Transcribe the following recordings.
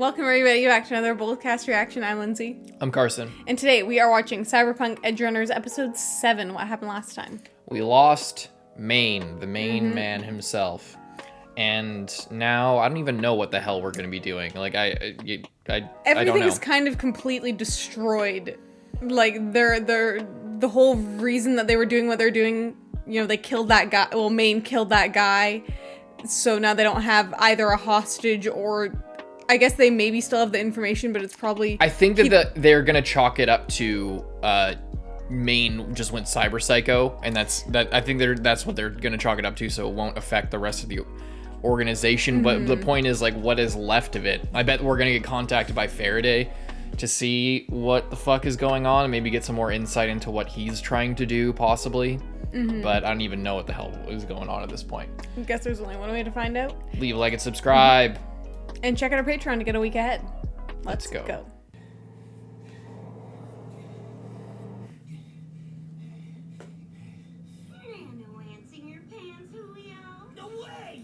Welcome everybody back to another Boldcast reaction. I'm Lindsay. I'm Carson. And today we are watching Cyberpunk Edgerunners episode 7. What happened last time? We lost Maine, the main man himself. And now I don't even know what the hell we're going to be doing. Like, I don't Everything know. is kind of completely destroyed. Like, the whole reason that they were doing what they're doing, you know, they killed that guy. Well, Maine killed that guy. So now they don't have either a hostage or... I guess they maybe still have the information, but it's probably... I think that they're going to chalk it up to Maine just went cyber psycho, and I think that's what they're going to chalk it up to, so it won't affect the rest of the organization. But the point is, like, what is left of it? I bet we're going to get contacted by Faraday to see what the fuck is going on and maybe get some more insight into what he's trying to do, possibly. But I don't even know what the hell is going on at this point. I guess there's only one way to find out. Leave a like and subscribe. And check out our Patreon to get a week ahead. Let's go.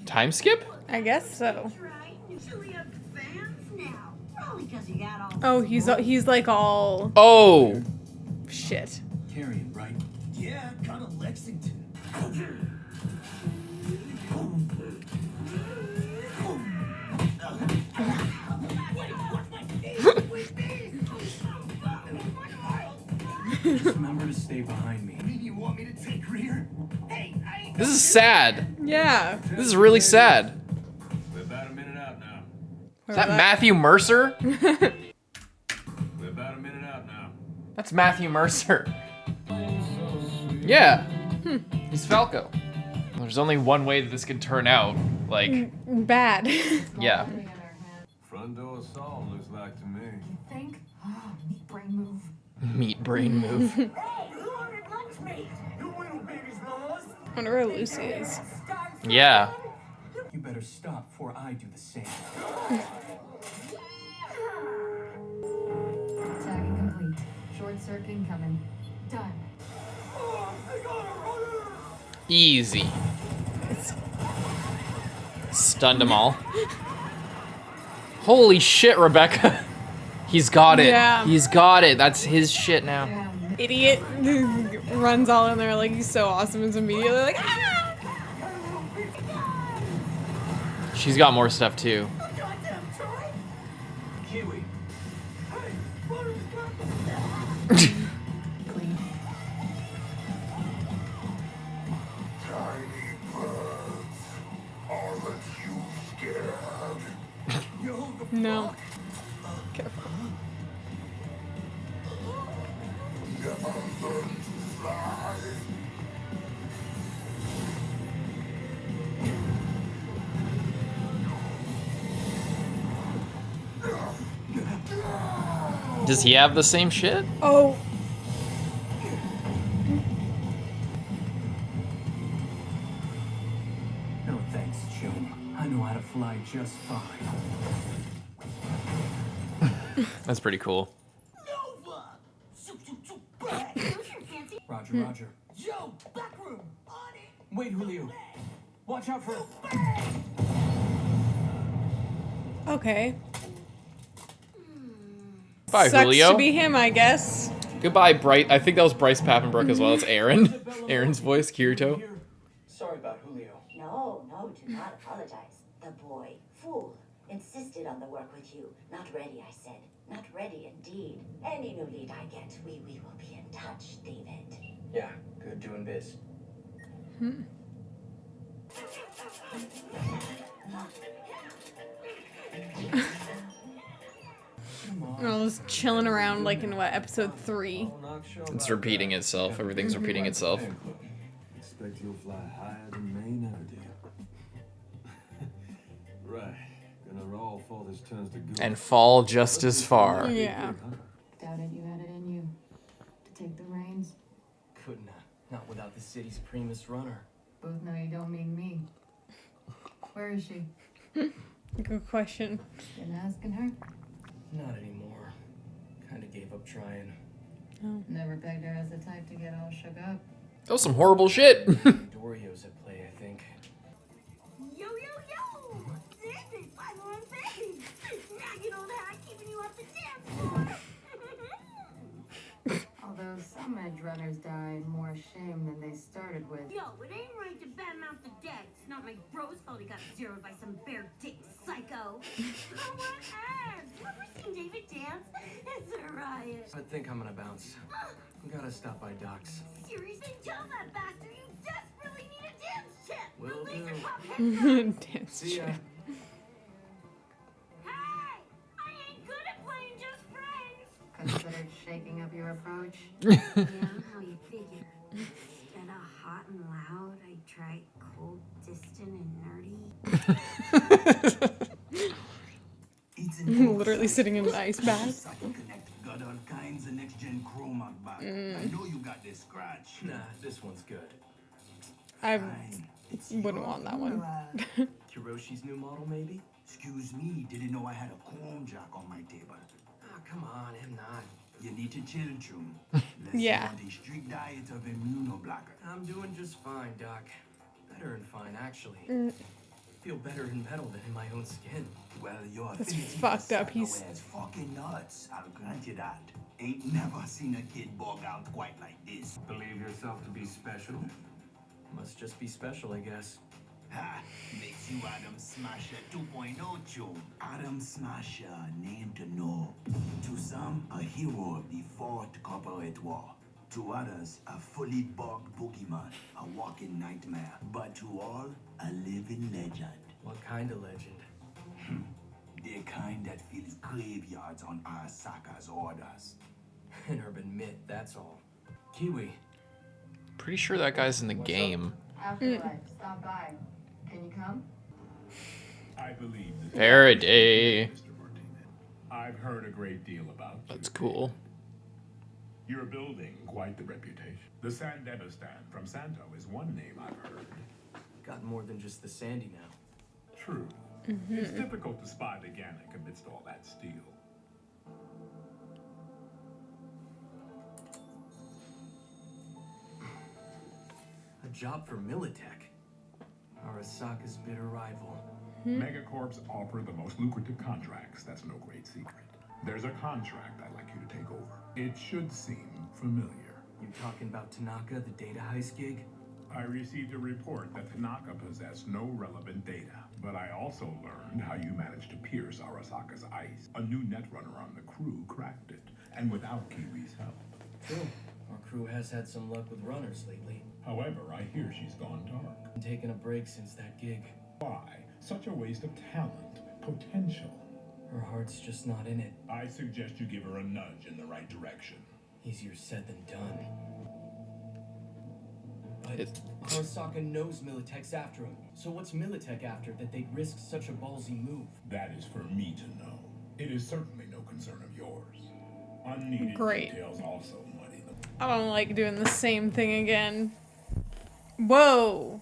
Time skip? I guess so. Oh, he's like all... Oh! Shit. Carrying, right? Yeah, kind of Lexington. Just remember to stay behind me. You want me to take rear? Hey, This is sad. Yeah. This is really sad. We're about a minute out now. Is that Matthew Mercer? We're about a minute out now. That's Matthew Mercer. Yeah. He's Falco. There's only one way that this could turn out. Like, Bad. yeah. Front door assault looks like to me. Think? Oh, meat brain move. Meat brain move. Hey, who ordered lunch meat? You little baby's lost. I wonder where Lucy is. Yeah. You better stop before I do the same. Tagging complete. Short circuit incoming. Done. Easy. Stunned them all. Holy shit, Rebecca. He's got it. Yeah. He's got it. That's his shit now. Damn. Idiot runs all in there like he's so awesome and is immediately like, ah! She's got more stuff too. Kiwi. Clean. No. Careful. Does he have the same shit? Oh. No thanks, Joe. I know how to fly just fine. That's pretty cool. Roger, Roger. Joe, back room. On it. Wait, Julio. Watch out for... Okay. Bye, Sucks Julio. to be him, I guess. Goodbye, Bright. I think that was Bryce Papenbrook as well. It's Aaron. Aaron's voice, Kirito. Sorry about Julio. No, do not apologize. The boy, fool, insisted on the work with you. Not ready, I said. Not ready indeed. Any new lead I get, we will be in touch, David. Yeah, good doing biz. We're all just chilling around like in what, episode 3? It's repeating itself. Everything's repeating itself. Expect you'll fly higher than Maine ever did. Right. Gonna roll before this turns to goose. And fall just as far. Yeah. Doubted you had it in you to take the reins. Couldn't have. Not without the city's primus runner. Both know you don't mean me. Where is she? Good question. Been asking her? Not anymore. Kinda gave up trying. Never pegged her as the type to get all shook up. That was some horrible shit. Dorio's at play, I think. Yo, yo, yo! This is 501 Now you don't Some edgerunners die in more shame than they started with. Yo, it ain't right to badmouth the dead. It's not my bro's fault he got zeroed by some bare dick psycho. Oh, what abs? You ever seen David dance? It's a riot. I think I'm gonna bounce. Gotta stop by Doc's. Seriously, tell that bastard you desperately need a dance chip. Will The laser do. pop headset. Dance See ya. check. Hey, I ain't good at playing just friends. Considered shaking up your approach? Yeah, how you figure. Instead of hot and loud, I try cold, distant, and nerdy. Literally sitting in an ice bath. I can connect got all kinds of next-gen chroma back. I know you got this scratch. Nah, this one's good. I Fine. It's wouldn't your want that one. funeral. Kiroshi's new model, maybe? Excuse me, didn't know I had a chrome jack on my table. Ah, come on, I'm not. You need to chill, June. Let's Yeah. go on a strict diet of immunoblocker. I'm doing just fine, Doc. Better than fine, actually. Feel better in metal than in my own skin. Well, your That's affinity for fucked up. psycho He's- is fucking nuts. I'll grant you that. Ain't never seen a kid bug out quite like this. Believe yourself to be special? Must just be special, I guess. Ha! Makes you Adam Smasher 2.0, June. Adam Smasher, name to know. To some, a hero of the Fourth Corporate War. To others, a fully bugged boogeyman, a walking nightmare. But to all, a living legend. What kind of legend? The kind that fills graveyards on Arasaka's orders. An urban myth, that's all. Kiwi, Pretty sure that guy's in the game. Afterlife, stop by. Can you come? I believe this. Faraday. Mr. Martinez. I've heard a great deal about you. That's cool. You're building quite the reputation. The Sandebistan from Santo is one name I've heard. got more than just the Sandy now. True. It's difficult to spy the Gannic amidst all that steel. A job for Militech. Arasaka's bitter rival. Megacorps offer the most lucrative contracts. That's no great secret. There's a contract I'd like you to take over. It should seem familiar. You talking about Tanaka, the data heist gig? I received a report that Tanaka possessed no relevant data, but I also learned how you managed to pierce Arasaka's ice. A new netrunner on the crew cracked it, and without Kiwi's help. True. Our crew has had some luck with runners lately. However, I hear she's gone dark. Been taking a break since that gig. Why? Such a waste of talent, potential. Her heart's just not in it. I suggest you give her a nudge in the right direction. Easier said than done. But It- Arasaka knows Militech's after him. So what's Militech after that they'd risk such a ballsy move? That is for me to know. It is certainly no concern of yours. Unneeded Great. details also muddy the... I don't like doing the same thing again. Whoa.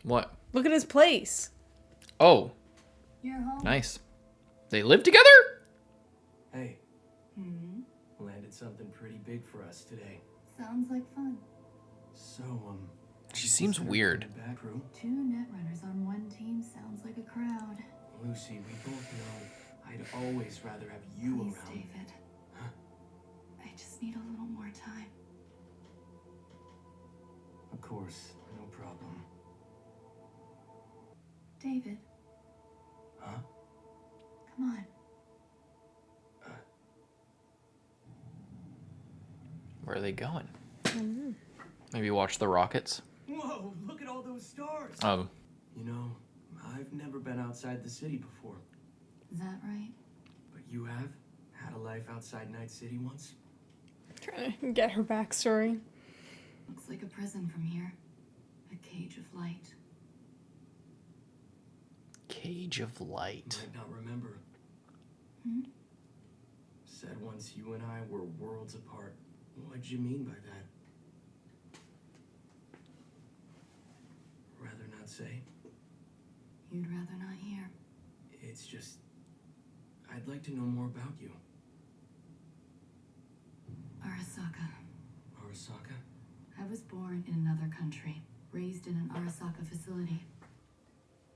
What? Look at his place. Oh, You're home. nice. They live together? Hey. Landed something pretty big for us today. Sounds like fun. So, She seems weird. back crew. 2 netrunners on one team sounds like a crowd. Lucy, we both know I'd always rather have you Please, around. David. I just need a little more time. Of course, no problem. David. Huh? Come on. Where are they going? Maybe watch the rockets. Whoa, look at all those stars! You know, I've never been outside the city before. Is that right? But you have? Had a life outside Night City once? Trying to get her backstory. Looks like a prison from here. A cage of light. Cage of light. Might not remember. Said once you and I were worlds apart. What'd you mean by that? Rather not say. You'd rather not hear. It's just... I'd like to know more about you. Arasaka. Arasaka? I was born in another country, raised in an Arasaka facility.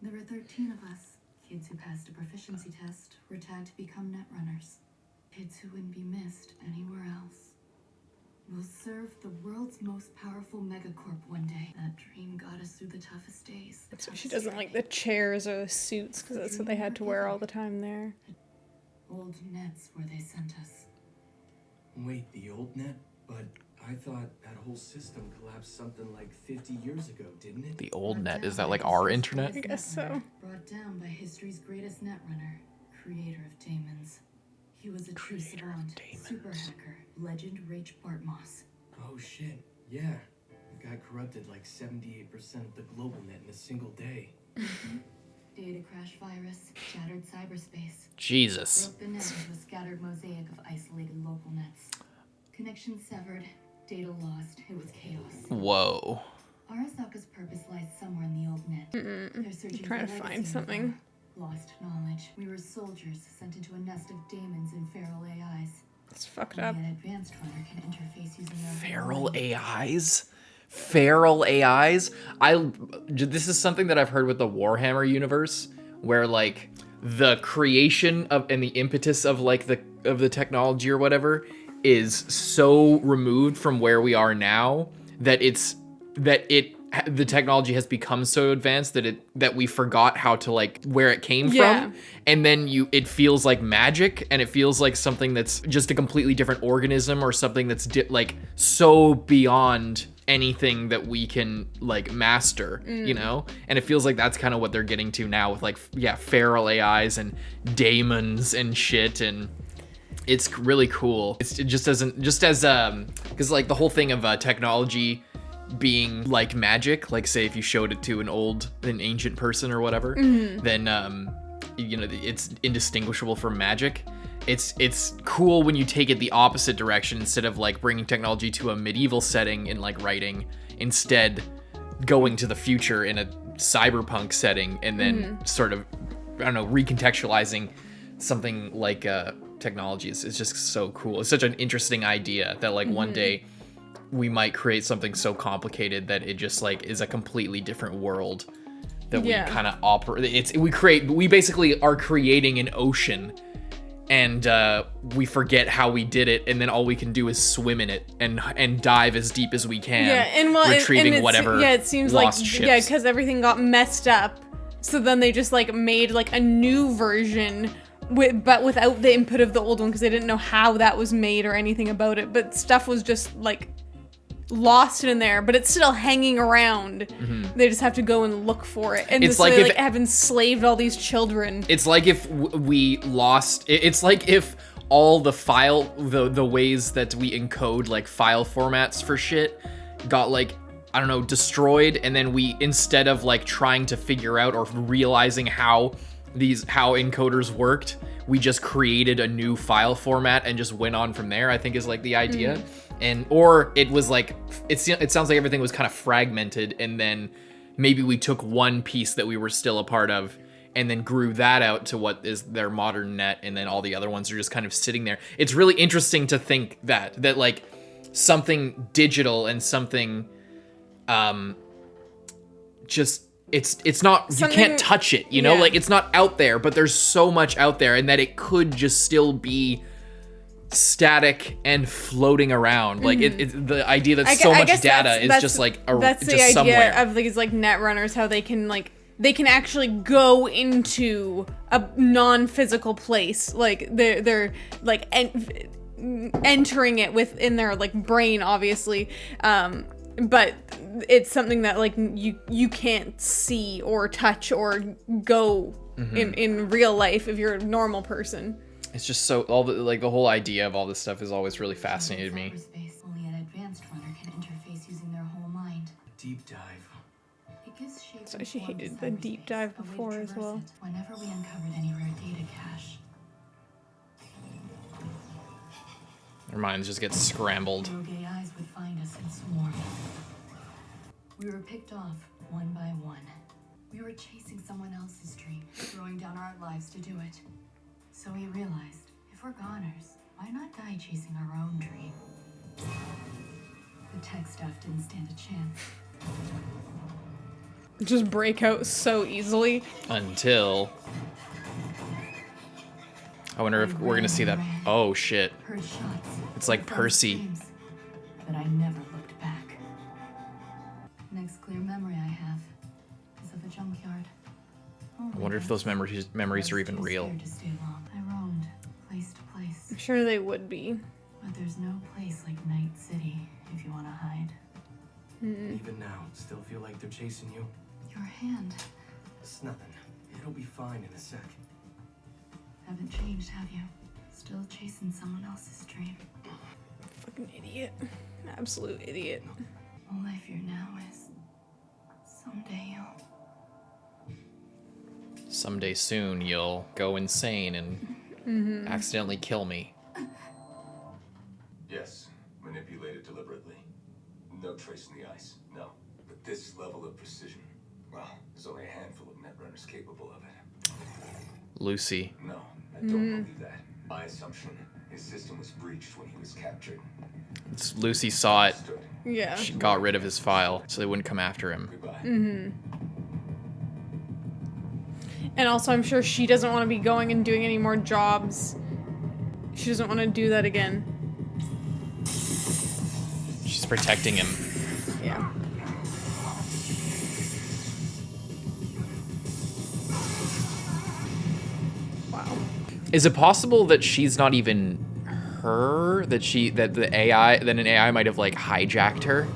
There were 13 of us. Kids who passed a proficiency test were tagged to become netrunners. Kids who wouldn't be missed anywhere else. We'll serve the world's most powerful megacorp one day. That dream got us through the toughest days. So she doesn't like the chairs or the suits because that's what they had to wear all the time there. Old nets where they sent us. Wait, the old net? But I thought that whole system collapsed something like 50 years ago, didn't it? The old net, is that like our internet? I guess so. Brought down by history's greatest netrunner, creator of daemons. He was a true savant, super hacker, legend Rach Bartmoss. Oh shit, yeah. The guy corrupted like 78% of the global net in a single day. Data crash virus, shattered cyberspace. Jesus. Broke the net into a scattered mosaic of isolated local nets. Connection severed, data lost, it was chaos. Whoa. Arasaka's purpose lies somewhere in the old net. They're searching I'm trying for to find legacy something. info. Lost knowledge. We were soldiers sent into a nest of daemons and feral AIs. It's fucked up. Only an advanced runner can interface using their Feral AIs? Feral AIs? This is something that I've heard with the Warhammer universe, where like the creation of and the impetus of like the technology or whatever is so removed from where we are now that the technology has become so advanced that we forgot how to like where it came from, and then it feels like magic, and it feels like something that's just a completely different organism or something that's like so beyond anything that we can like master, you know? And it feels like that's kind of what they're getting to now with like feral AIs and daemons and shit, and it's really cool. It just doesn't because like the whole thing of technology being like magic, like say if you showed it to an ancient person or whatever, then you know, it's indistinguishable from magic. It's cool when you take it the opposite direction, instead of like bringing technology to a medieval setting in like writing, instead going to the future in a cyberpunk setting, and then sort of, I don't know, recontextualizing something like technology. It's just so cool. It's such an interesting idea that like one day we might create something so complicated that it just like is a completely different world that we kind of operate. We basically are creating an ocean, and we forget how we did it, and then all we can do is swim in it and dive as deep as we can, retrieving whatever it seems lost like ships. because everything got messed up, so then they just like made like a new version but without the input of the old one, because they didn't know how that was made or anything about it, but stuff was just like lost in there, but it's still hanging around. They just have to go and look for it, and It's this like way, if- like have enslaved all these children. It's like if we lost. It's like if all the ways that we encode like file formats for shit got like, I don't know, destroyed, and then we, instead of like trying to figure out or realizing how encoders worked, we just created a new file format and just went on from there, I think is like the idea. And or it was like, it sounds like everything was kind of fragmented, and then maybe we took one piece that we were still a part of and then grew that out to what is their modern net, and then all the other ones are just kind of sitting there. It's really interesting to think that like something digital and something just it's not, you can't touch it, you know? Like it's not out there, but there's so much out there, and that it could just still be static and floating around. Like the idea that so much data is just like that's the just idea somewhere. of these like netrunners, how they can actually go into a non-physical place, like they're like entering it within their like brain, obviously, but it's something that like you can't see or touch or go in real life if you're a normal person. It's just so, the whole idea of all this stuff has always really fascinated me. Only an advanced runner can interface using their whole mind. Deep dive. It gives shape So and she form to hated the deep cyberspace, dive a way to before as traverse well. it whenever we uncovered any rare data cache. Their minds just get scrambled. Rogue AIs would find us and swarm. We were picked off one by one. We were chasing someone else's dream, throwing down our lives to do it. So we realized, if we're goners, why not die chasing our own dream? The tech stuff didn't stand a chance. Just break out so easily. Until I wonder if we're gonna see that. Oh shit. Heard shots. It's like felt Percy. screams. but I never looked back. Next clear memory I have is of a junkyard. I wonder if those memories are even real. To stay long. I roamed place to place, I'm sure they would be. but there's no place like Night City if you want to hide. Even now, still feel like they're chasing you? Your hand. It's nothing. It'll be fine in a sec. Haven't changed, have you? Still chasing someone else's dream. Fucking idiot. Absolute idiot. All I fear now is someday Someday soon you'll go insane and accidentally kill me. Yes, manipulated deliberately. No trace in the ice, no. But this level of precision, well, there's only a handful of netrunners capable of it. Lucy. No, I don't believe that. My assumption, his system was breached when he was captured. Lucy saw it. Understood. Yeah. She got rid of his file so they wouldn't come after him. Goodbye. And also, I'm sure she doesn't want to be going and doing any more jobs. She doesn't want to do that again. She's protecting him. Yeah. Wow. Is it possible that she's not even her? That an AI might have like hijacked her?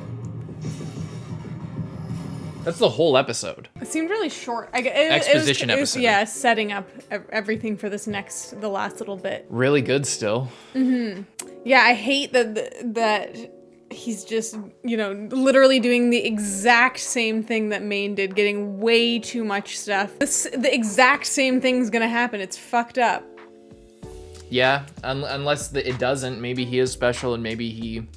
That's the whole episode. It seemed really short. Exposition episode. Yeah, setting up everything for the last little bit. Really good still. Yeah, I hate that he's just, literally doing the exact same thing that Maine did, getting way too much stuff. The exact same thing's gonna happen. It's fucked up. Yeah, unless it doesn't. Maybe he is special and maybe he...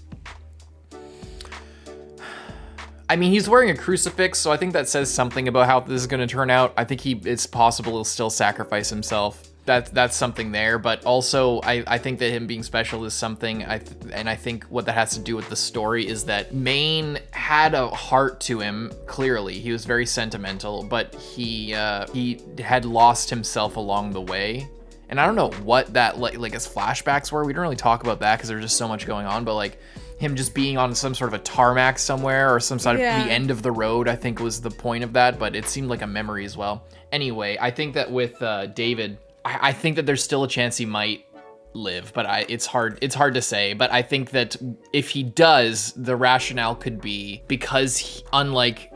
I mean, he's wearing a crucifix, so I think that says something about how this is going to turn out. I think it's possible he'll still sacrifice himself. That's something there, but also I think that him being special is something, and I think what that has to do with the story is that Maine had a heart to him, clearly. He was very sentimental, but he had lost himself along the way. And I don't know what that, like his flashbacks were. We didn't really talk about that because there's just so much going on, but like, him just being on some sort of a tarmac somewhere or some sort of the end of the road, I think was the point of that, but it seemed like a memory as well. Anyway, I think that with David, I think that there's still a chance he might live, but it's hard to say. But I think that if he does, the rationale could be because unlike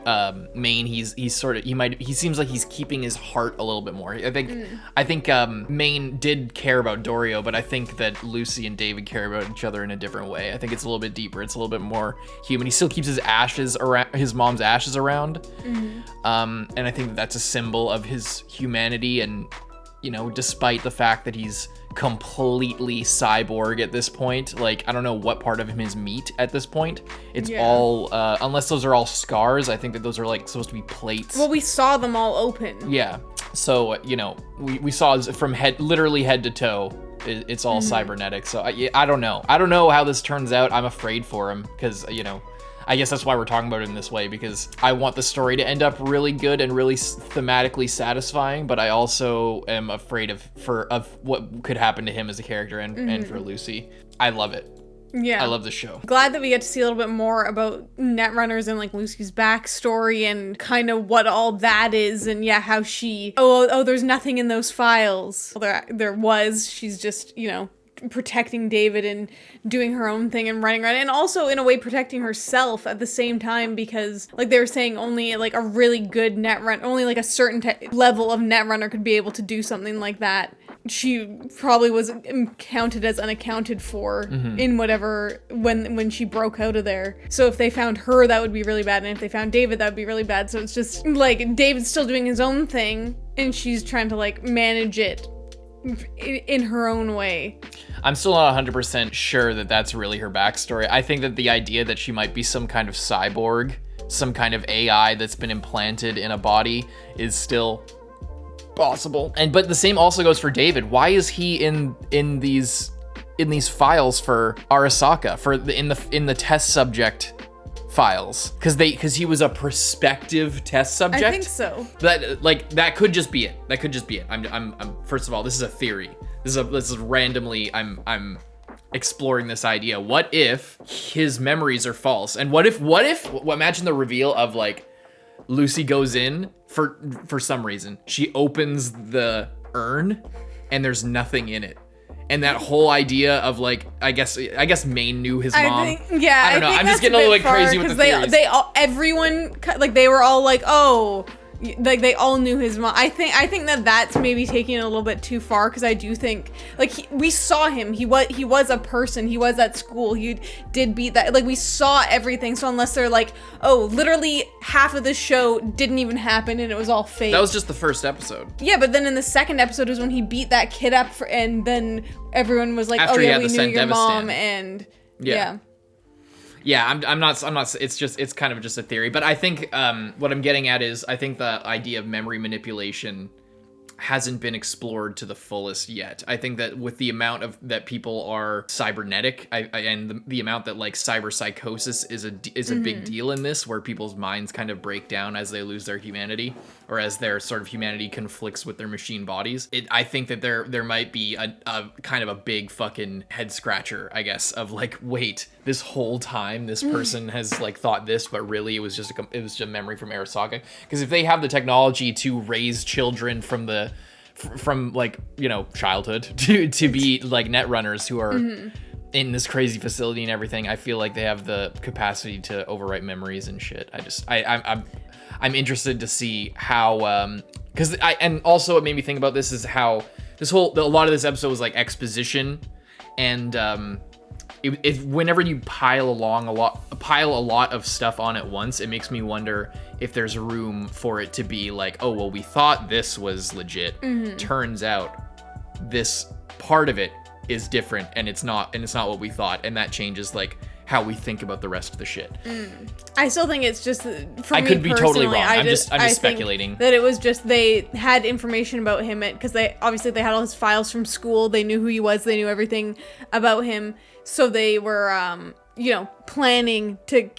Maine, he seems like he's keeping his heart a little bit more. I think Maine did care about Dorio, but I think that Lucy and David care about each other in a different way. I think it's a little bit deeper. It's a little bit more human. He still keeps his ashes around, his mom's ashes around, and I think that that's a symbol of his humanity. And despite the fact that he's completely cyborg at this point, like I don't know what part of him is meat at this point. It's all unless those are all scars. I think that those are like supposed to be plates. Well, we saw them all open. Yeah, so we saw from literally head to toe, it's all cybernetics. So I don't know how this turns out. I'm afraid for him because I guess that's why we're talking about it in this way, because I want the story to end up really good and really thematically satisfying, but I also am afraid of what could happen to him as a character and for Lucy. I love it. Yeah. I love the show. Glad that we get to see a little bit more about Netrunners and like Lucy's backstory and kind of what all that is, and how she there's nothing in those files. Well, there was. She's just, protecting David and doing her own thing and running around, and also in a way protecting herself at the same time, because like they were saying, only like a really good only like a certain level of netrunner could be able to do something like that. She probably was counted as unaccounted for in whatever when she broke out of there. So if they found her, that would be really bad, and if they found David, that would be really bad. So it's just like David's still doing his own thing and she's trying to like manage it in her own way. I'm still not 100% sure that that's really her backstory. I think that the idea that she might be some kind of cyborg, some kind of AI that's been implanted in a body, is still possible. But the same also goes for David. Why is he in these files for Arasaka, in the test subject files? Because he was a prospective test subject. I think so. That could just be it. I'm first of all, this is a theory. This is randomly. I'm exploring this idea. What if his memories are false? And what if imagine the reveal of like Lucy goes in for some reason. She opens the urn and there's nothing in it. And that whole idea of like, I guess Maine knew his mom. I don't know. I'm just getting a little like crazy with the theories. Everyone like they were all like, oh, like they all knew his mom. I think that's maybe taking it a little bit too far, because I do think like we saw him. He was a person. He was at school. He did beat that. Like we saw everything. So unless they're like, oh, literally half of the show didn't even happen and it was all fake. That was just the first episode. Yeah, but then in the second episode is when he beat that kid up, and then everyone was like, after oh yeah, we the knew your mom, Devastan. and Yeah. Yeah, I'm not, it's kind of just a theory, but I think what I'm getting at is I think the idea of memory manipulation hasn't been explored to the fullest yet. I think that with the amount of that people are cybernetic, and the amount that like cyberpsychosis is a big deal in this, where people's minds kind of break down as they lose their humanity, or as their sort of humanity conflicts with their machine bodies. I think that there might be a kind of a big fucking head scratcher, I guess, of like, wait, this whole time this person has like thought this, but really it was just a memory from Arasaka. Because if they have the technology to raise children from like, you know, childhood to be like netrunners who are in this crazy facility and everything, I feel like they have the capacity to overwrite memories and shit. I'm interested to see how, and also what made me think about this is how a lot of this episode was like exposition, and whenever you pile a lot of stuff on at once, it makes me wonder if there's room for it to be like, oh well, we thought this was legit. Turns out this part of it is different, and it's not what we thought, and that changes like how we think about the rest of the shit. I still think it's just, for I me could be totally personally, wrong. I'm just speculating. That it was just they had information about him, because they had all his files from school. They knew who he was. They knew everything about him. So they were, planning to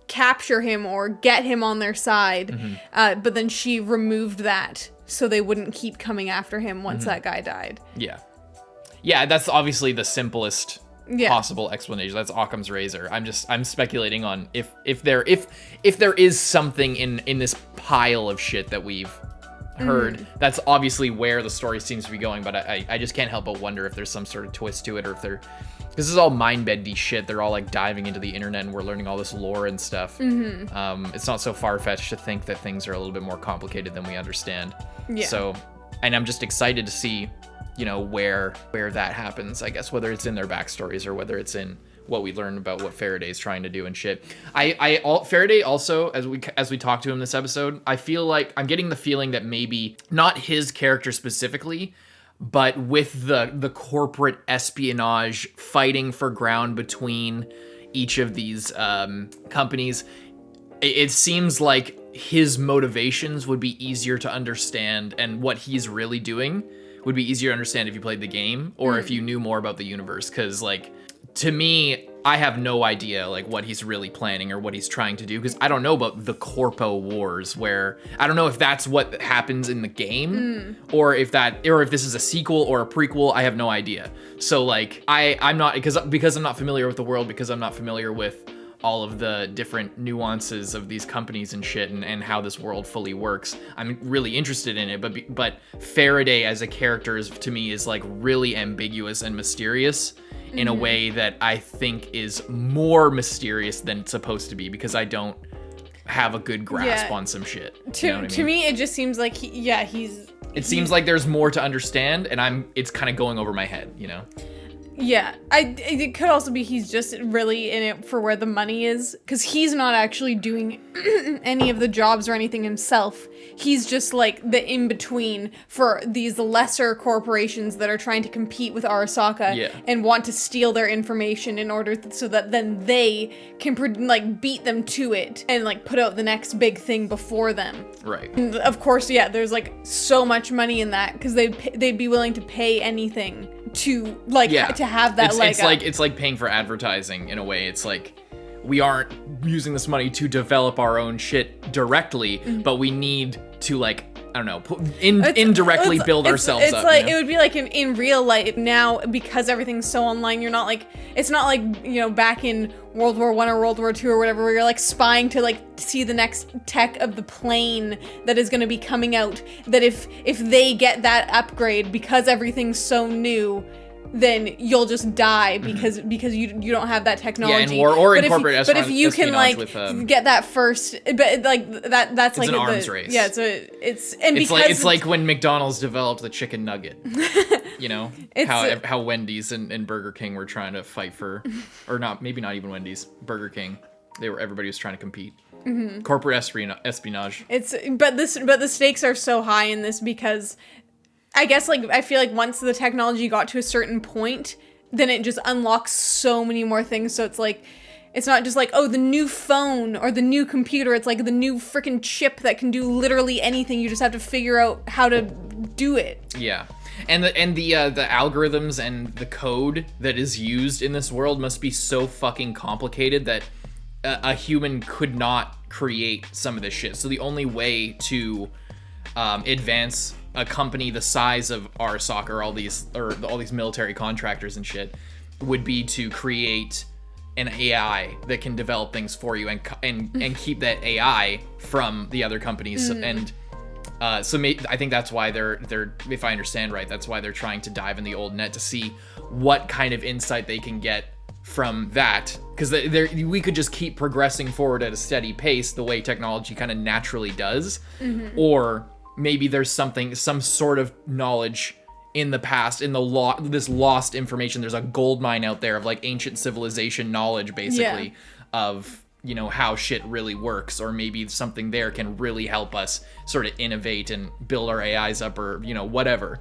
capture him or get him on their side. But then she removed that so they wouldn't keep coming after him once that guy died. Yeah, that's obviously the simplest possible explanation. That's Occam's razor. I'm speculating on if there is something in this pile of shit that we've heard. That's obviously where the story seems to be going, but I just can't help but wonder if there's some sort of twist to it, or if this is all mind-bendy shit. They're all like diving into the internet and we're learning all this lore and stuff. It's not so far-fetched to think that things are a little bit more complicated than we understand. So, and I'm just excited to see, you know, where that happens, I guess, whether it's in their backstories or whether it's in what we learn about what Faraday's trying to do and shit. Faraday also, as we talk to him this episode, I feel like I'm getting the feeling that maybe not his character specifically, but with the corporate espionage fighting for ground between each of these companies, it seems like his motivations would be easier to understand, and what he's really doing would be easier to understand if you played the game or if you knew more about the universe. Because like, to me, I have no idea like what he's really planning or what he's trying to do, because I don't know about the Corpo Wars, where I don't know if that's what happens in the game or if this is a sequel or a prequel. I have no idea. So like I'm not, because I'm not familiar with the world, because I'm not familiar with all of the different nuances of these companies and shit, and how this world fully works. I'm really interested in it, but Faraday as a character to me is like really ambiguous and mysterious in a way that I think is more mysterious than it's supposed to be, because I don't have a good grasp on some shit. To me, it just seems like it seems like there's more to understand, and it's kind of going over my head, you know? Yeah, it could also be he's just really in it for where the money is, because he's not actually doing any of the jobs or anything himself. He's just like the in-between for these lesser corporations that are trying to compete with Arasaka and want to steal their information in order so that then they can like beat them to it and like put out the next big thing before them. Right. And of course, there's like so much money in that, because they'd be willing to pay anything to like to have that leg up. It's like paying for advertising in a way. It's like we aren't using this money to develop our own shit directly, but we need to, like, I don't know, indirectly build ourselves up. It's like, you know? it would be like in real life now, because everything's so online, you're not like, it's not like, you know, back in World War I or World War II or whatever, where you're like spying to like see the next tech of the plane that is going to be coming out, that if they get that upgrade, because everything's so new, then you'll just die because you don't have that technology. Yeah, in war or in corporate espionage. But if you can like with, get that first, but like that's like an arms race. Yeah, it's like when McDonald's developed the chicken nugget. You know, how Wendy's and Burger King were trying to fight for, or maybe not even Wendy's, Burger King. Everybody was trying to compete. Corporate espionage. But the stakes are so high in this because I guess, like, I feel like once the technology got to a certain point, then it just unlocks so many more things. So it's like, it's not just like, oh, the new phone or the new computer. It's like the new freaking chip that can do literally anything. You just have to figure out how to do it. Yeah. And the algorithms and the code that is used in this world must be so fucking complicated that a human could not create some of this shit. So the only way to advance a company the size of Arasaka or all these military contractors and shit would be to create an AI that can develop things for you and keep that AI from the other companies. And I think that's why they're if I understand right, that's why they're trying to dive in the old net to see what kind of insight they can get from that, because we could just keep progressing forward at a steady pace the way technology kind of naturally does, or maybe there's some sort of knowledge in the past, in this lost information. There's a gold mine out there of like ancient civilization knowledge, basically, of, you know, how shit really works, or maybe something there can really help us sort of innovate and build our AIs up, or, you know, whatever.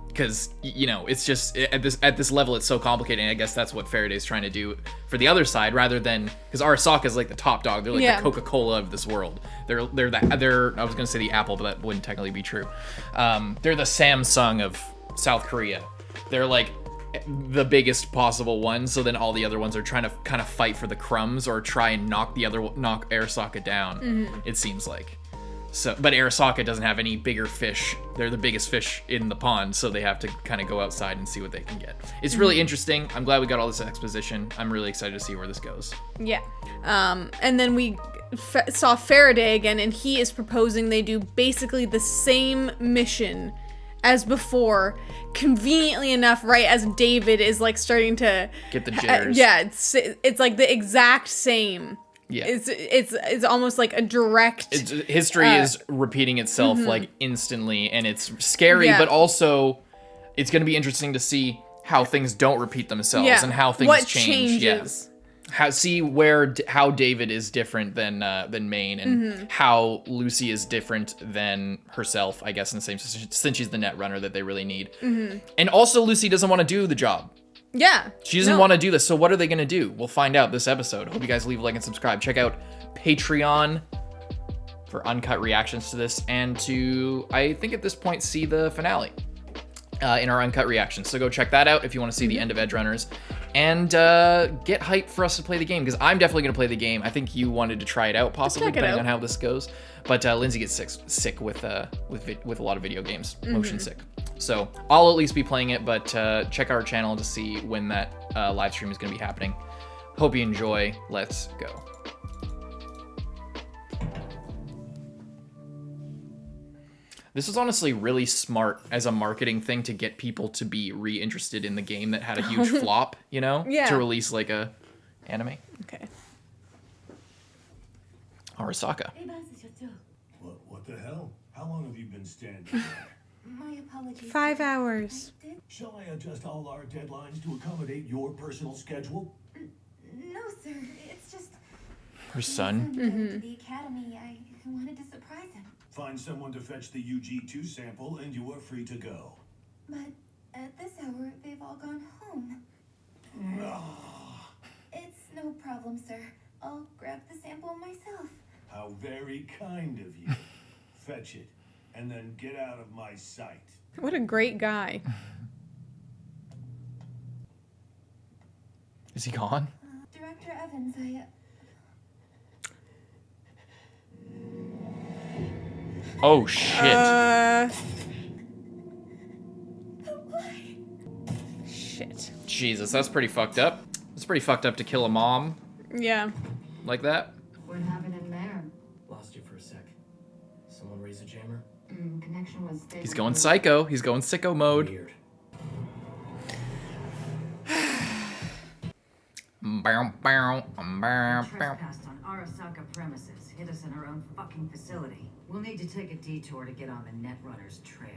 Because, you know, it's just at this level, it's so complicated. And I guess that's what Faraday's trying to do for the other side, rather than, because Arasaka is like the top dog. They're like the Coca-Cola of this world. They're I was gonna say the Apple, but that wouldn't technically be true. They're the Samsung of South Korea. They're like the biggest possible one. So then all the other ones are trying to kind of fight for the crumbs or try and knock Arasaka down. It seems like. So, but Arasaka doesn't have any bigger fish. They're the biggest fish in the pond, so they have to kind of go outside and see what they can get. It's really interesting. I'm glad we got all this exposition. I'm really excited to see where this goes. Yeah. And then we saw Faraday again, and he is proposing they do basically the same mission as before, conveniently enough, right as David is like starting to get the jitters. It's like the exact same. Yeah, it's almost like a direct. History is repeating itself like instantly, and it's scary, but also it's going to be interesting to see how things don't repeat themselves and how things change. Changes. How David is different than Maine, and how Lucy is different than herself, I guess, in the same, since she's the netrunner that they really need. And also Lucy doesn't want to do the job. Yeah. She doesn't want to do this, so what are they going to do? We'll find out this episode. Hope you guys leave a like and subscribe. Check out Patreon for uncut reactions to this, and to, I think at this point, see the finale in our uncut reactions. So go check that out if you want to see the end of Edgerunners, and get hyped for us to play the game, because I'm definitely going to play the game. I think you wanted to try it out, possibly, depending on how this goes. But Lindsay gets sick with a lot of video games, motion sick. So I'll at least be playing it, but check our channel to see when that live stream is going to be happening. Hope you enjoy. Let's go. This is honestly really smart as a marketing thing to get people to be re-interested in the game that had a huge flop, you know? Yeah. To release like a anime. Okay. Arasaka. What the hell? How long have you been standing there? My apologies. 5 hours. Shall I adjust all our deadlines to accommodate your personal schedule? No, sir. It's just Her son. to the academy. I wanted to surprise him. Find someone to fetch the UG2 sample and you are free to go. But at this hour, they've all gone home. It's no problem, sir. I'll grab the sample myself. How very kind of you. Fetch it, and then get out of my sight. What a great guy. Is he gone? Director, Director Evans, Oh shit. Shit. Jesus, that's pretty fucked up. It's pretty fucked up to kill a mom Yeah. like that. What happened in there? Lost you for a sec. Someone raise a jammer? Connection was He's going psycho. He's going sicko mode. Weird. Trespassed on Arasaka premises, hid us in our own fucking facility. We'll need to take a detour to get on the Netrunner's trail.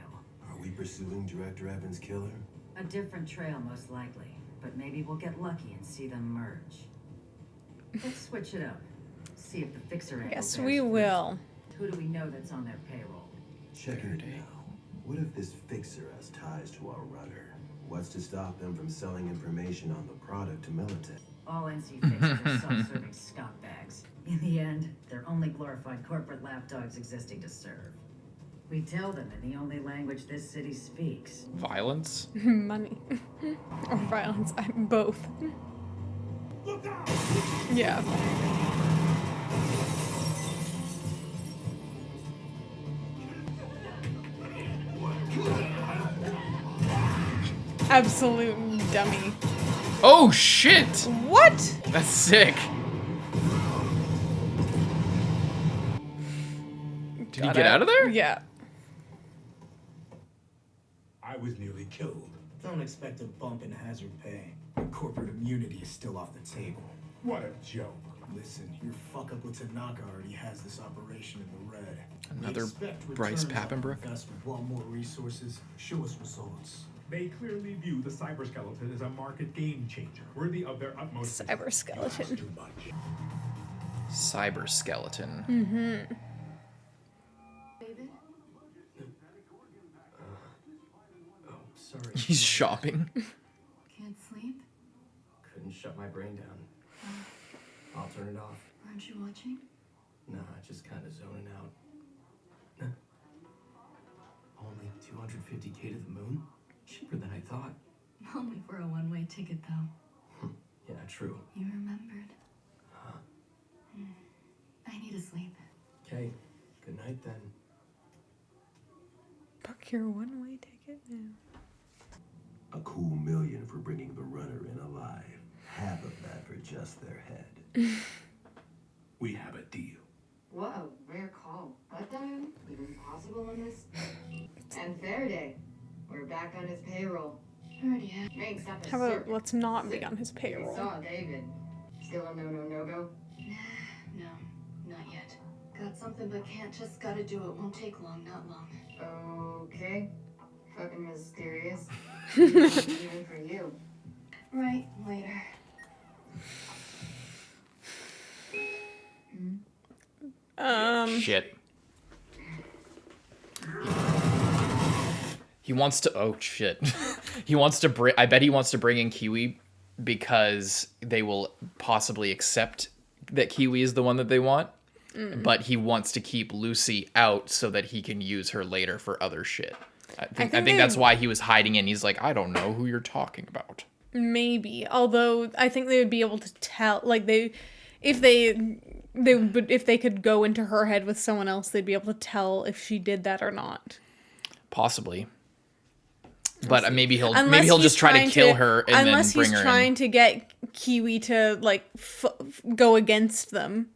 Are we pursuing Director Evans' killer? A different trail, most likely, but maybe we'll get lucky and see them merge. Let's switch it up. See if the fixer angle Yes, bears we fruit. will. Who do we know that's on their payroll? Checking it now. What if this fixer has ties to our runner? What's to stop them from selling information on the product to Militant? All NC fixers are self-serving scumbags. In the end, they're only glorified corporate lapdogs existing to serve. We tell them in the only language this city speaks. Violence? Money. Or violence. Both. Look out! Yeah. Absolute dummy. Oh shit! What? That's sick. Did he get out of there? Yeah. I was nearly killed. Don't expect a bump in hazard pay. Corporate immunity is still off the table. What a joke. Listen, your fuck up with Tanaka already has this operation in the red. Another We expect Bryce returns on Papenbrook? investment. Want more resources? Show us results. They clearly view the cyberskeleton as a market game changer, worthy of their utmost. Cyberskeleton. Too much. Cyberskeleton. Mm-hmm. David? Oh, sorry. He's shopping. Can't sleep? Couldn't shut my brain down. I'll turn it off. Aren't you watching? Nah, just kind of zoning out. Only 250K to the moon? Cheaper than I thought. Only for a one-way ticket, though. Yeah, true. You remembered. Huh. I need to sleep. Okay, good night then. Book your one-way ticket now. A cool million for bringing the runner in alive. Half of that for just their head. We have a deal. Whoa, rare call. What dial? Even possible on this? And Faraday. We're back on his payroll. Heard ya. Ranks up as How about circuit. let's not be on his We payroll? saw David. Still a no-go? No, not yet. Got something but can't, just gotta do it. Won't take long, not long. Okay. Fucking mysterious. Even for you. Right, later. Shit. He wants to. Oh shit. He wants to bring. I bet he wants to bring in Kiwi because they will possibly accept that Kiwi is the one that they want. But he wants to keep Lucy out so that he can use her later for other shit. I think that's why he was hiding in. He's like, I don't know who you're talking about. Maybe. Although I think they would be able to tell, like if they could go into her head with someone else, they'd be able to tell if she did that or not. Possibly. But maybe he'll Unless he's just try to kill her and then bring her in. Unless he's trying to get Kiwi to like go against them.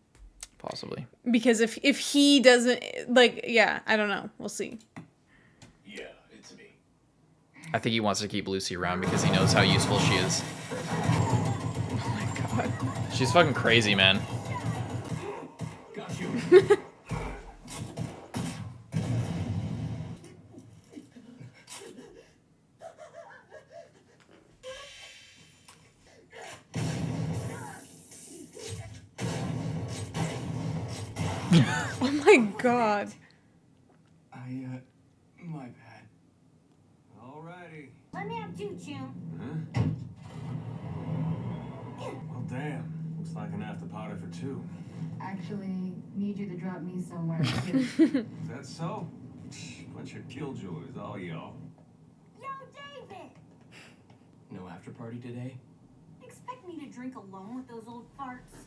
Possibly. Because if he doesn't, like, yeah, I don't know. We'll see. Yeah, it's me. I think he wants to keep Lucy around because he knows how useful she is. Oh my god. She's fucking crazy, man. Got you. Oh my god. My bad. Alrighty. Let me have two, June. Well, damn. Looks like an after party for two. Actually, need you to drop me somewhere. Is that so? Bunch of killjoys, all y'all. Yo, David! No after party today? Expect expect me to drink alone with those old farts?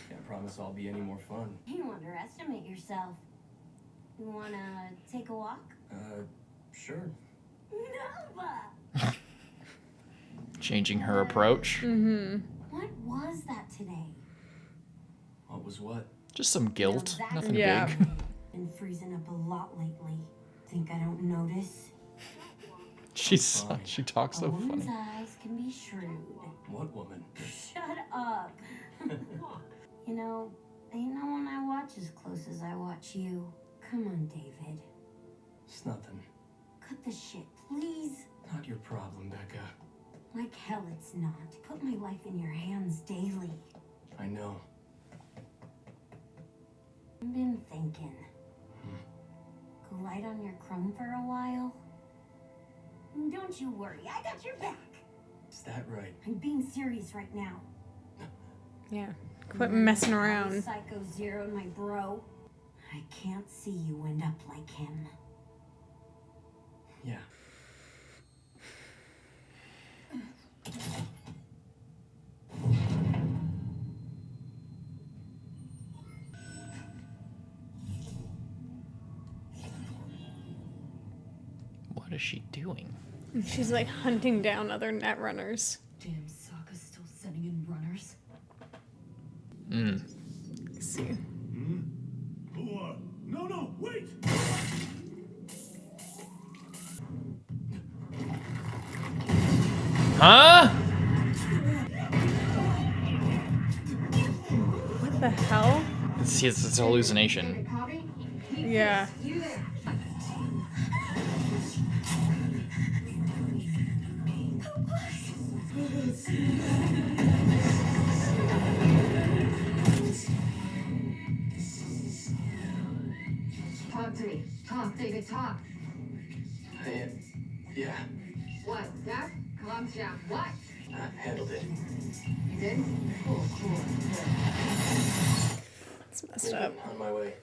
Can't promise I'll be any more fun. You underestimate yourself. You wanna take a walk? Sure. Nova! Changing her approach. What was that today? What was what? Just some guilt. You know, Nothing Yeah. big. Been freezing up a lot lately. Think I don't notice? She talks A so woman's funny. eyes can be shrewd. What woman? Shut up. You know, ain't no one I watch as close as I watch you. Come on, David. It's nothing. Cut the shit, please. Not your problem, Becca. Like hell it's not. Put my life in your hands daily. I know. I've been thinking. Go light on your chrome for a while? Don't you worry, I got your back. Is that right? I'm being serious right now. Yeah. Quit messing I'm around. Psycho Zero and my bro. I can't see you end up like him. Yeah. What is she doing? She's like hunting down other Netrunners. Damn, Sokka's still sending in runners. Let's see. No, wait! Huh? What the hell? It's a hallucination. Yeah. Talk to me. Talk, David, talk. Yeah. What? That? Calm down. What? Handled it. You did? Cool. It's messed up. On my way.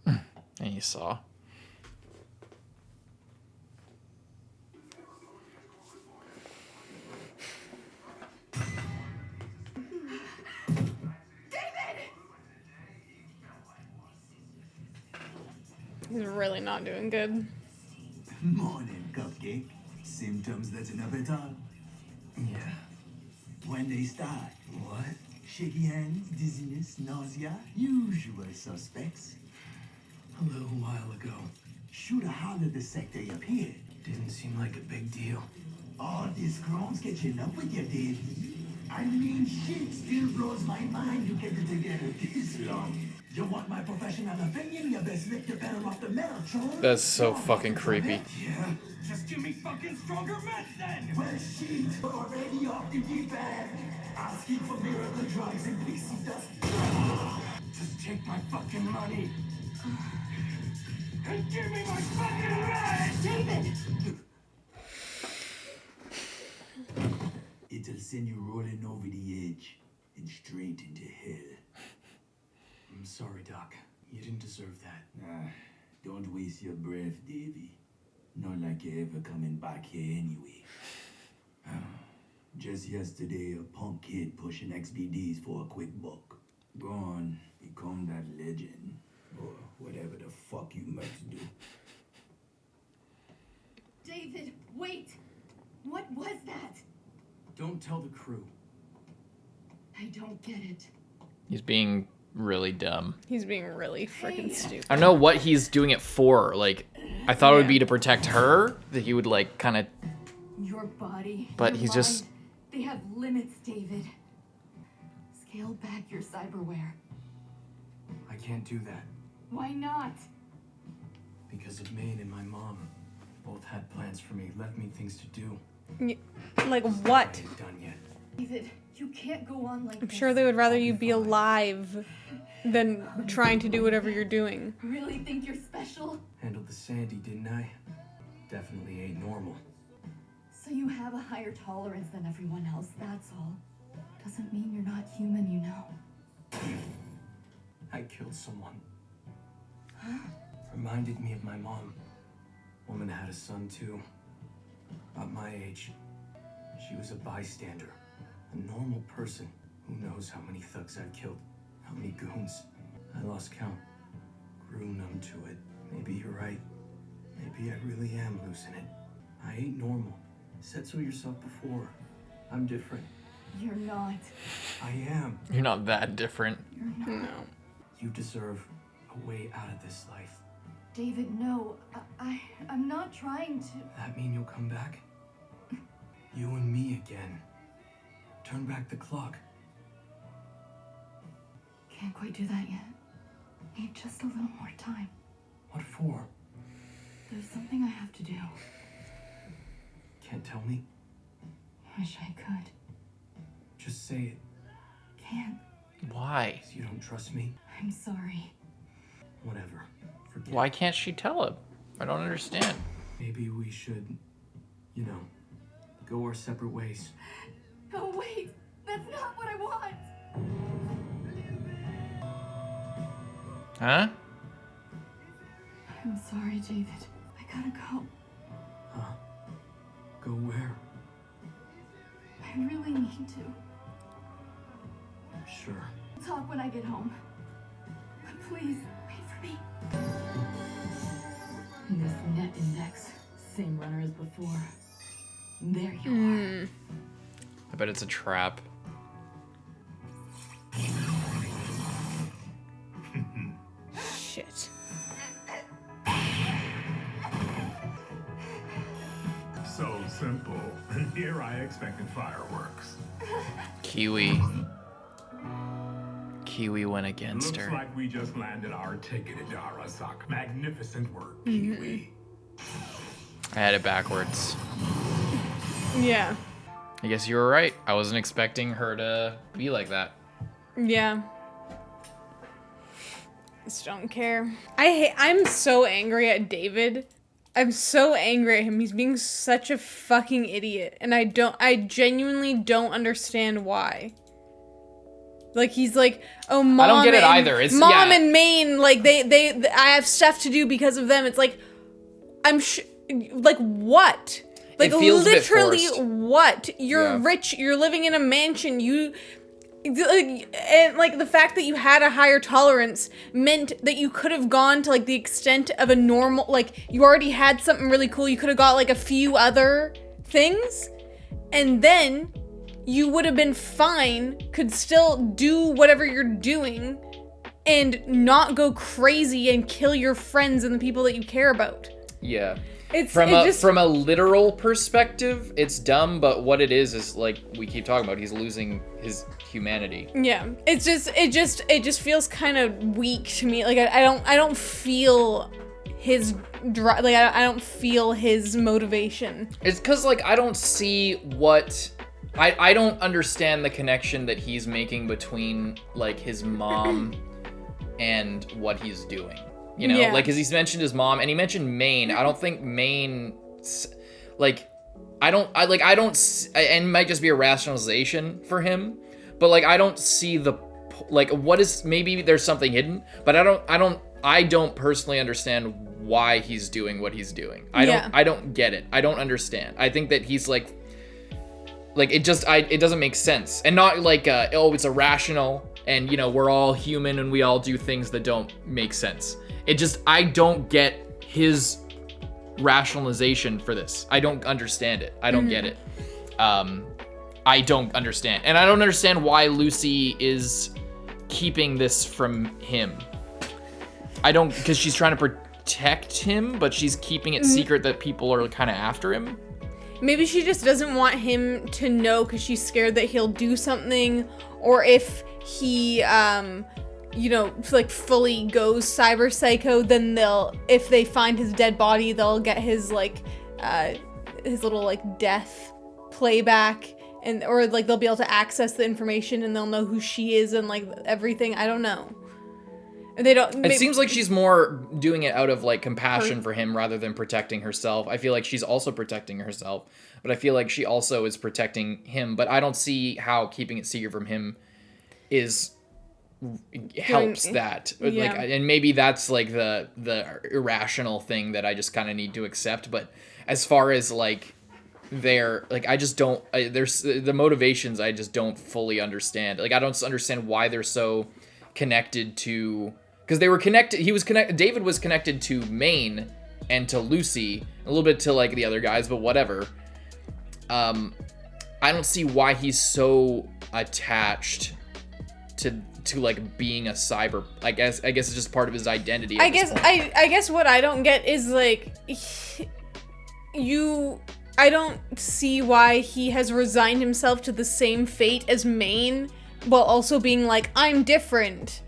And you saw. He's really not doing good. Morning, Cupcake. Symptoms that's an appetite? Yeah. When they start, What? shaky hands, dizziness, nausea, usual suspects. A little while ago. Should have hollered the sector you appeared. Didn't seem like a big deal. All this Crohn's catching up with you, Davey. I mean, shit still blows my mind you kept it together this long. You want my professional opinion? You best lift the pedal off the metal, Tron. That's so fucking creepy. Yeah, just give me fucking stronger meds then. Well, shit, already off the deep end. Asking for miracle drugs and pixie dust. Just take my fucking money. And give me my fucking meds! David! It'll send you rolling over the edge and straight into hell. I'm sorry, Doc. You didn't deserve that. Don't waste your breath, Davy. Not like you're ever coming back here anyway. Just yesterday, a punk kid pushing XBDs for a quick buck. Gone, become that legend. Or whatever the fuck you must do. David, wait! What was that? Don't tell the crew. I don't get it. He's being really dumb. He's being really freaking stupid. I don't know what he's doing it for. Like, I thought it would be to protect her. That he would like kind of. Your body, But your he's just- mind, they have limits, David. Scale back your cyberware. I can't do that. Why not? Because of Maine and my mom. Both had plans for me, left me things to do. Like I what? ain't done yet. David, you can't go on like I'm this. sure they would rather you be alive than trying to do whatever you're doing. Really think you're special? Handled the Sandy, didn't I? Definitely ain't normal. So you have a higher tolerance than everyone else, that's all. Doesn't mean you're not human, you know. I killed someone. Reminded me of my mom. Woman had a son too. About my age. She was a bystander. A normal person. Who knows how many thugs I've killed? How many goons? I lost count. Grew numb to it. Maybe you're right. Maybe I really am losing it. I ain't normal. Said so yourself before. I'm different. You're not. I am. You're not that different. You're not. No. You deserve a way out of this life. David, no. I'm not trying to. That mean you'll come back? You and me again. Turn back the clock. Can't quite do that yet. Need just a little more time. What for? There's something I have to do. Can't tell me? Wish I could. Just say it. Can't. Why? 'Cause you don't trust me? I'm sorry. Whatever. Forget Why it. can't she tell him? I don't understand. Maybe we should, go our separate ways. Oh, wait. That's not what I want. Huh? I'm sorry, David. I gotta go. Huh? Go where? I really need to. Sure. Talk when I get home. But please, wait for me. This net index. Same runner as before. There you are. I bet it's a trap. Shit. So simple. And here I expected fireworks. Kiwi went against Looks her. like we just landed our ticket into Arasaka. Magnificent work, Kiwi. I had it backwards. Yeah. I guess you were right. I wasn't expecting her to be like that. Yeah. Just don't care. I'm so angry at David. I'm so angry at him. He's being such a fucking idiot. And I genuinely don't understand why. Like, he's like, oh, mom. I don't get it either. It's mom yeah. and Maine, like, they I have stuff to do because of them. It's like, like, what? Like, It feels a bit literally, forced. what? You're rich. You're living in a mansion. And like the fact that you had a higher tolerance meant that you could have gone to like the extent of a normal, like you already had something really cool. You could have got like a few other things and then you would have been fine, could still do whatever you're doing and not go crazy and kill your friends and the people that you care about. Yeah. It's from a literal perspective, it's dumb, but what it is like we keep talking about, he's losing his humanity. Yeah, it just feels kind of weak to me. Like I don't feel his I don't feel his motivation. It's because like I don't see what I don't understand the connection that he's making between like his mom and what he's doing. You know, like, cause he's mentioned his mom and he mentioned Maine. I don't think Maine, like, and it might just be a rationalization for him, but like, I don't see maybe there's something hidden, but I don't personally understand why he's doing what he's doing. I don't get it. I don't understand. I think that he's like it doesn't make sense. And not like, it's irrational and, we're all human and we all do things that don't make sense. I don't get his rationalization for this. I don't understand it. I don't get it. I don't understand. And I don't understand why Lucy is keeping this from him. Because she's trying to protect him, but she's keeping it secret that people are kind of after him. Maybe she just doesn't want him to know because she's scared that he'll do something, or if he, like fully goes cyber psycho, then if they find his dead body, they'll get his his little like death playback, or like they'll be able to access the information and they'll know who she is and like everything. I don't know. They don't. It seems like she's more doing it out of like compassion for him rather than protecting herself. I feel like she's also protecting herself, but I feel like she also is protecting him. But I don't see how keeping it secret from him helps that. Yeah. Like, and maybe that's like the irrational thing that I just kind of need to accept. But as far as like there, like, I just don't, there's the motivations I just don't fully understand. Like, I don't understand why they're so connected to, because they were connected, David was connected to Maine and to Lucy, a little bit to, like, the other guys, but whatever. I don't see why he's so attached to like being a cyber. I guess it's just part of his identity. I guess what I don't get is like I don't see why he has resigned himself to the same fate as Maine while also being like, I'm different.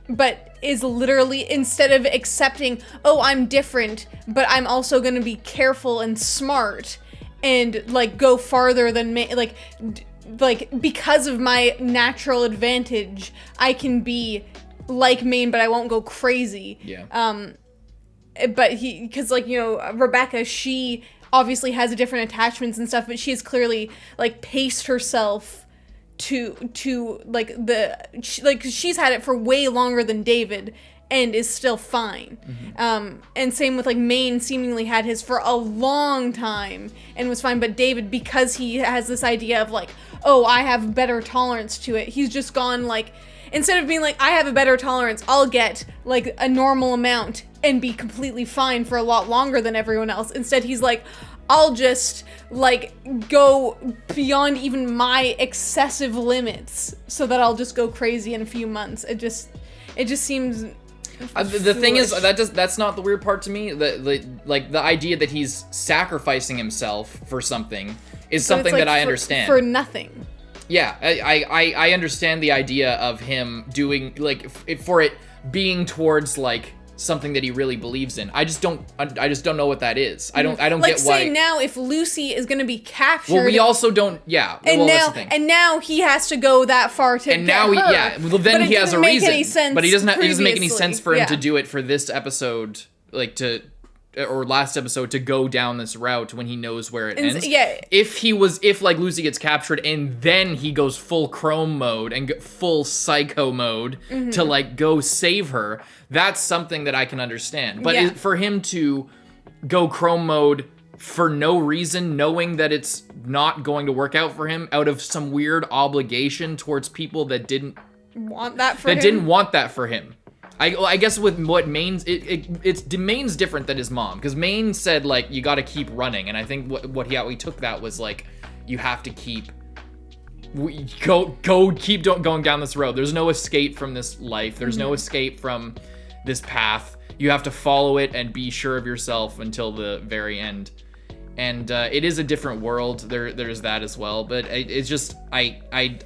But is literally, instead of accepting, oh, I'm different, but I'm also gonna be careful and smart and like go farther than Maine, like because of my natural advantage, I can be like Maine, but I won't go crazy. Yeah. But because like, you know, Rebecca, she obviously has a different attachments and stuff, but she has clearly like paced herself to like she's had it for way longer than David and is still fine. And same with like Maine, seemingly had his for a long time and was fine, but David, because he has this idea of like, oh, I have better tolerance to it, he's just gone like, instead of being like, I have a better tolerance, I'll get like a normal amount and be completely fine for a lot longer than everyone else. Instead, he's like, I'll just like go beyond even my excessive limits so that I'll just go crazy in a few months. It just seems the thing is, that's not the weird part to me. The idea that he's sacrificing himself for something is something like that I understand. For nothing. Yeah, I understand the idea of him doing, like, for it being towards, like, something that he really believes in. I just don't know what that is. I don't like, get why. say now if Lucy is going to be captured. Well, we also don't. Yeah. And well, now, that's the thing. and now he has to go that far to. And now, get her. yeah. Well, then but he has a reason. But it doesn't make any sense for him yeah. to do it for this episode, like or last episode, to go down this route when he knows where it ends. Yeah. If like Lucy gets captured and then he goes full chrome mode and full psycho mode to like go save her, that's something that I can understand. But for him to go chrome mode for no reason, knowing that it's not going to work out for him, out of some weird obligation towards people that didn't want that for him. Didn't want that for him. I guess with what Maine's, Maine's different than his mom, because Maine said, like, you got to keep running, and I think what he took that was like, you have to keep keep going down this road. There's no escape from this life. There's no escape from this path. You have to follow it and be sure of yourself until the very end. And it is a different world. There's that as well. But it's just I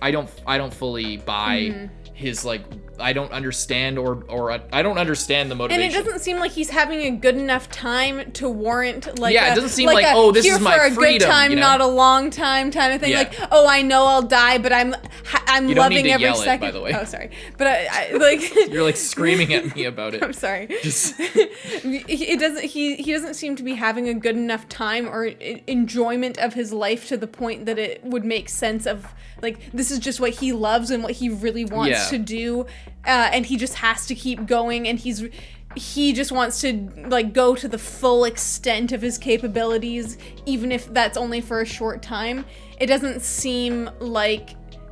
don't fully buy his, like, I don't understand or I don't understand the motivation. And it doesn't seem like he's having a good enough time to warrant, like, it doesn't seem like oh, this is my freedom, for a good time, you know? Not a long time kind of thing. Yeah. Like, oh, I know I'll die, but I'm you don't loving need to every yell second. it, by the way. Oh, sorry, but I like you're like screaming at me about it. I'm sorry. Just he doesn't seem to be having a good enough time or enjoyment of his life to the point that it would make sense of, like, this is just what he loves and what he really wants to do, and he just has to keep going, and he just wants to, like, go to the full extent of his capabilities, even if that's only for a short time. It doesn't seem like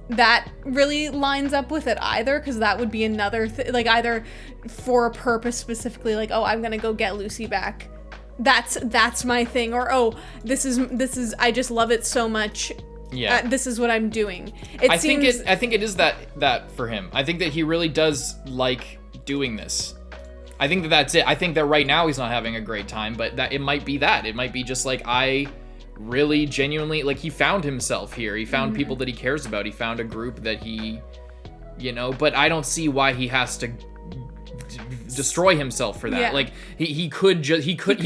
that really lines up with it either, because that would be another like, either for a purpose specifically, like, oh, I'm gonna go get Lucy back, that's my thing, or oh, this is I just love it so much. Yeah, this is what I'm doing. I think it is that for him. I think that he really does like doing this. I think that's it. I think that right now he's not having a great time, but that it might be that. It might be just like, I really genuinely, like, he found himself here. He found people that he cares about. He found a group that he, you know, but I don't see why he has to destroy himself for that. Yeah. Like, he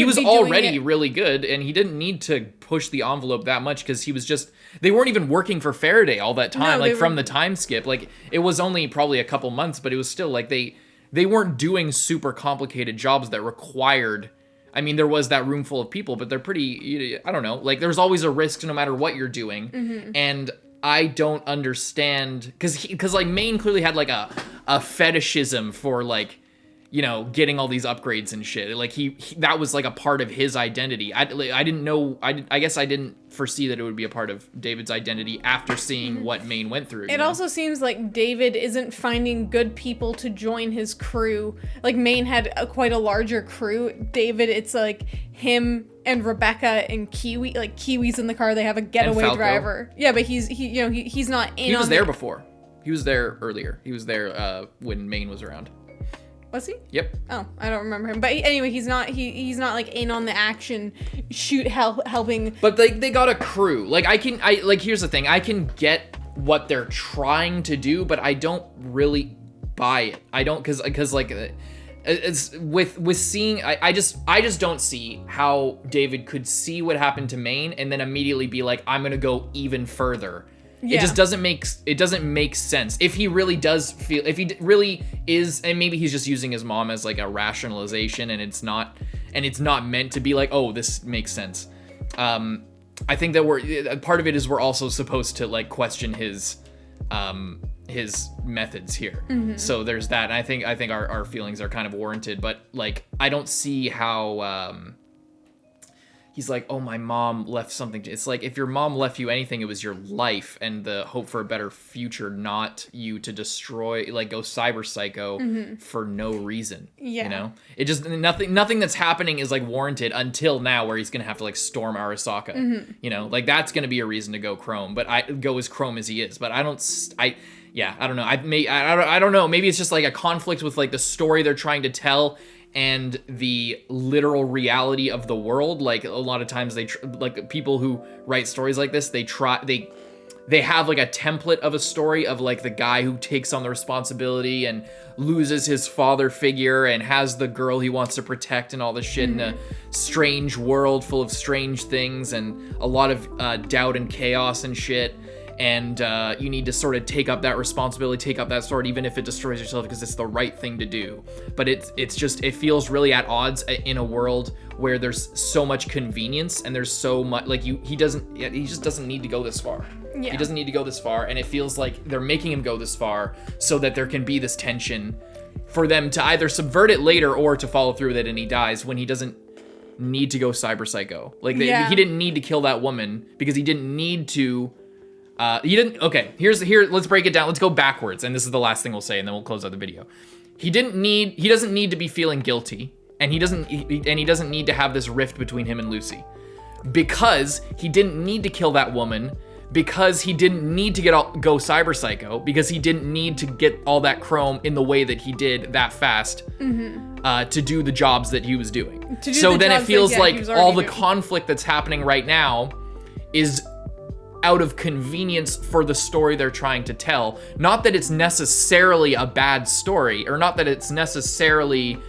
was already really good, and he didn't need to push the envelope that much, because he was just, they weren't even working for Faraday all that time. No, like, from the time skip, like, it was only probably a couple months, but it was still like they weren't doing super complicated jobs that required, I mean, there was that room full of people, but they're pretty, I don't know, like, there's always a risk no matter what you're doing. And I don't understand, because like, Maine clearly had like a fetishism for, like, you know, getting all these upgrades and shit. Like he that was like a part of his identity. I didn't know. I guess I didn't foresee that it would be a part of David's identity after seeing what Maine went through. It also seems like David isn't finding good people to join his crew. Like Maine had quite a larger crew. David, it's like him and Rebecca and Kiwi. Like Kiwi's in the car. They have a getaway driver. Yeah, but he's not in. He was there before. He was there earlier. He was there when Maine was around. Was he? Yep. Oh, I don't remember him. But anyway, he's not like in on the action, helping. But they got a crew. Like here's the thing. I can get what they're trying to do, but I don't really buy it. I don't because like it's with seeing. I just don't see how David could see what happened to Maine and then immediately be like, I'm gonna go even further. Yeah. It just doesn't make sense. If he really does feel, if he really is, and maybe he's just using his mom as like a rationalization, and it's not meant to be like, oh, this makes sense. I think that part of it is we're also supposed to like question his methods here. Mm-hmm. So there's that. And I think our feelings are kind of warranted, but like I don't see how. He's like, oh, my mom left something. It's like, if your mom left you anything, it was your life and the hope for a better future, not you to destroy, like go cyber psycho for no reason. Yeah. You know, it just, nothing that's happening is like warranted until now where he's going to have to like storm Arasaka. Mm-hmm. You know, like that's going to be a reason to go Chrome, but I go as Chrome as he is. But I don't know. I don't know. Maybe it's just like a conflict with like the story they're trying to tell and the literal reality of the world. Like a lot of times like people who write stories like this, they have like a template of a story of like the guy who takes on the responsibility and loses his father figure and has the girl he wants to protect and all this shit in a strange world full of strange things and a lot of doubt and chaos and shit. And you need to sort of take up that responsibility, take up that sword, even if it destroys yourself, because it's the right thing to do. But it feels really at odds in a world where there's so much convenience and there's so much like he just doesn't need to go this far. Yeah. He doesn't need to go this far, and it feels like they're making him go this far so that there can be this tension for them to either subvert it later or to follow through with it and he dies when he doesn't need to go cyber psycho. Like he didn't need to kill that woman because he didn't need to. Okay, let's break it down. Let's go backwards. And this is the last thing we'll say, and then we'll close out the video. He doesn't need to be feeling guilty, and he doesn't need to have this rift between him and Lucy, because he didn't need to kill that woman, because he didn't need to go cyber psycho, because he didn't need to get all that chrome in the way that he did that fast to do the jobs that he was doing. So then it feels like all the conflict that's happening right now is out of convenience for the story they're trying to tell. Not that it's necessarily a bad story, or not that it's necessarily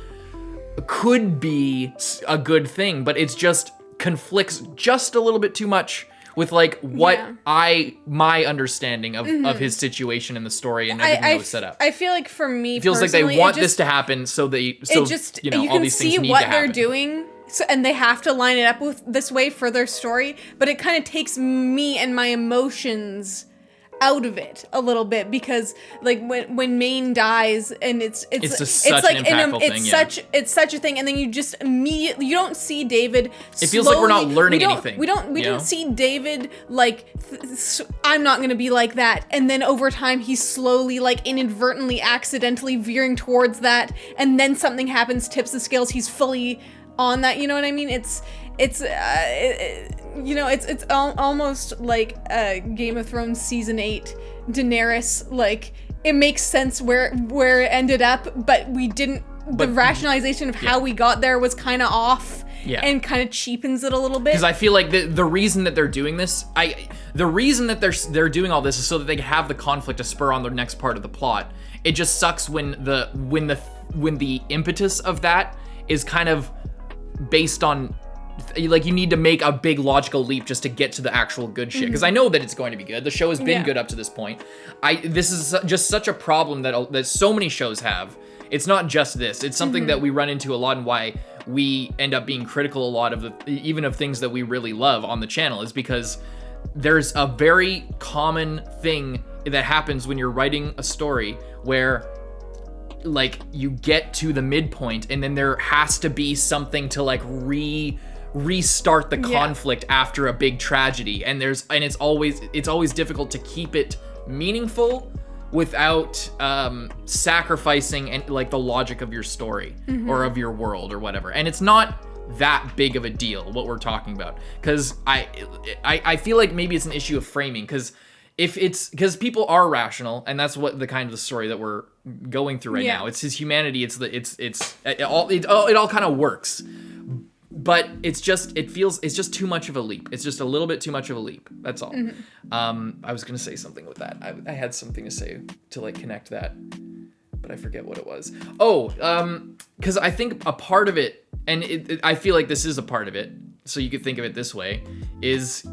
could be a good thing, but it's just conflicts just a little bit too much with like what my understanding of his situation in the story and everything that was set up. I feel like for me, it feels like they want this to happen, so you know, all these things need to happen. You can see what they're doing. So, and they have to line it up with this way for their story, but it kind of takes me and my emotions out of it a little bit, because like when Maine dies and it's such like an impactful thing, it's such a thing, and then you just immediately, you don't see David. It feels like we're not learning anything. We don't see David like I'm not gonna be like that, and then over time he's slowly like inadvertently, accidentally veering towards that, and then something happens, tips the scales, he's fully on that, you know what I mean? It's almost like Game of Thrones season 8 Daenerys. Like it makes sense where it ended up, but we didn't. The rationalization of how we got there was kind of off, and kind of cheapens it a little bit. Because I feel like the reason that they're doing this, the reason that they're doing all this is so that they can have the conflict to spur on the next part of the plot. It just sucks when the impetus of that is kind of based on like you need to make a big logical leap just to get to the actual good shit, because I know that it's going to be good. The show has been good up to this point. This is just such a problem that so many shows have. It's not just this. It's something that we run into a lot, and why we end up being critical a lot of even of things that we really love on the channel, is because there's a very common thing that happens when you're writing a story where like you get to the midpoint and then there has to be something to like restart the conflict after a big tragedy, and it's always difficult to keep it meaningful without sacrificing and like the logic of your story or of your world or whatever. And it's not that big of a deal what we're talking about, because I feel like maybe it's an issue of framing, because people are rational, and that's what the kind of the story that we're going through right now. It's his humanity. It all kind of works, but it's just too much of a leap. It's just a little bit too much of a leap. That's all. I was gonna say something with that. I had something to say to like connect that, but I forget what it was. Because I think a part of it, and I feel like this is a part of it, so you could think of it this way, is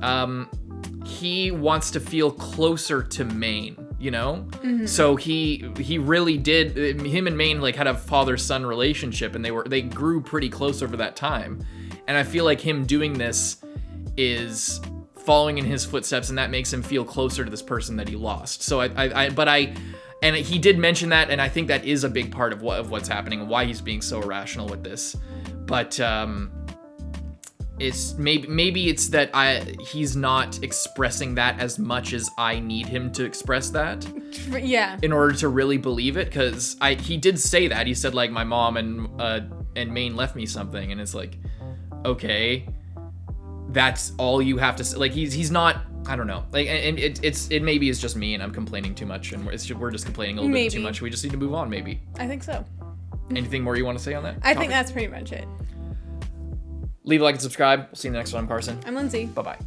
he wants to feel closer to Maine, you know? So he really did, him and Maine like had a father-son relationship, and they grew pretty close over that time. And I feel like him doing this is following in his footsteps, and that makes him feel closer to this person that he lost. So and he did mention that, and I think that is a big part of what's happening and why he's being so irrational with this. But it's maybe it's that he's not expressing that as much as I need him to express that. Yeah. In order to really believe it, because he did say that. He said like my mom and Maine left me something, and it's like, okay, that's all you have to say. Like he's not. I don't know. Like, and it maybe is just me, and I'm complaining too much, and we're just complaining a little bit too much. We just need to move on, maybe. I think so. Anything more you want to say on that? I think that's pretty much it. Leave a like and subscribe. We'll see you in the next one. I'm Carson. I'm Lindsay. Bye-bye.